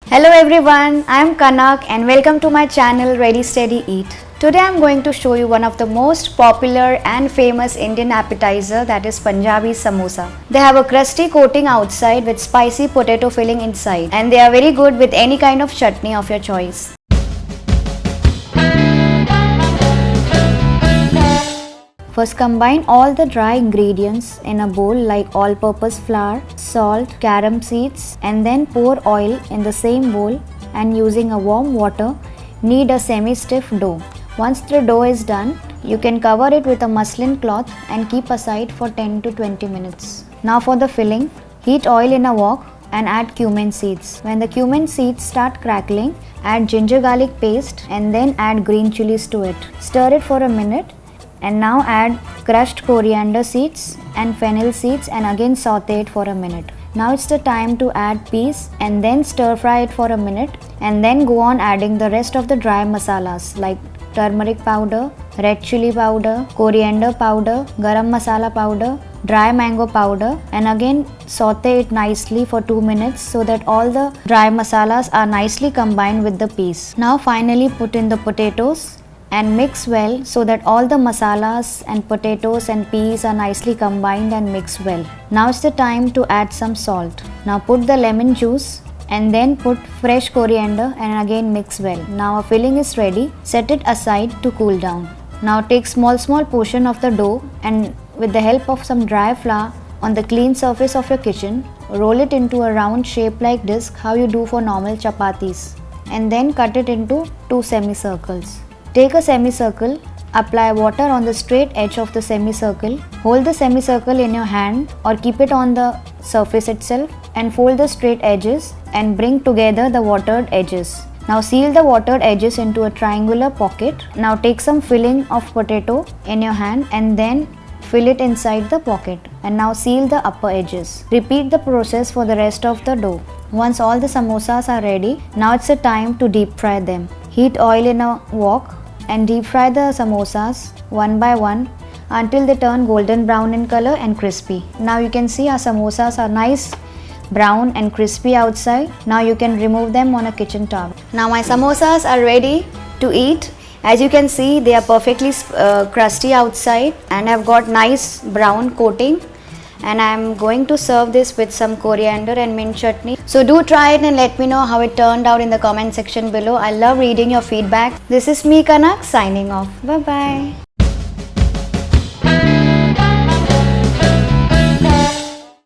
Hello everyone, I am Kanak and welcome to my channel Ready Steady Eat. Today I am going to show you one of the most popular and famous Indian appetizer, that is Punjabi Samosa. They have a crusty coating outside with spicy potato filling inside, and they are very good with any kind of chutney of your choice. First, combine all the dry ingredients in a bowl like all-purpose flour, salt, carom seeds, and then pour oil in the same bowl, and using a warm water knead a semi-stiff dough. Once the dough is done, you can cover it with a muslin cloth and keep aside for 10 to 20 minutes. Now for the filling, heat oil in a wok and add cumin seeds. When the cumin seeds start crackling, add ginger garlic paste and then add green chilies to it. Stir it for a minute. And now add crushed coriander seeds and fennel seeds and again saute it for a minute. Now it's the time to add peas and then stir fry it for a minute, and then go on adding the rest of the dry masalas like turmeric powder, red chilli powder, coriander powder, garam masala powder, dry mango powder, and again saute it nicely for 2 minutes so that all the dry masalas are nicely combined with the peas. Now finally put in the potatoes and mix well so that all the masalas and potatoes and peas are nicely combined and mixed well. Now it's the time to add some salt. Now put the lemon juice and then put fresh coriander and again mix well. Now our filling is ready. Set it aside to cool down. Now take small portion of the dough and with the help of some dry flour on the clean surface of your kitchen, roll it into a round shape like disc how you do for normal chapatis, and then cut it into 2 semicircles. Take a semicircle, apply water on the straight edge of the semicircle, hold the semicircle in your hand or keep it on the surface itself, and fold the straight edges and bring together the watered edges. Now seal the watered edges into a triangular pocket. Now take some filling of potato in your hand and then fill it inside the pocket, and now seal the upper edges. Repeat the process for the rest of the dough. Once all the samosas are ready, now it's the time to deep fry them. Heat oil in a wok and deep fry the samosas one by one until they turn golden brown in color and crispy. Now you can see our samosas are nice brown and crispy outside. Now you can remove them on a kitchen towel. Now my samosas are ready to eat. As you can see, they are perfectly crusty outside and have got nice brown coating. And I am going to serve this with some coriander and mint chutney. So do try it and let me know how it turned out in the comment section below. I love reading your feedback. This is me, Kanak, signing off. Bye bye.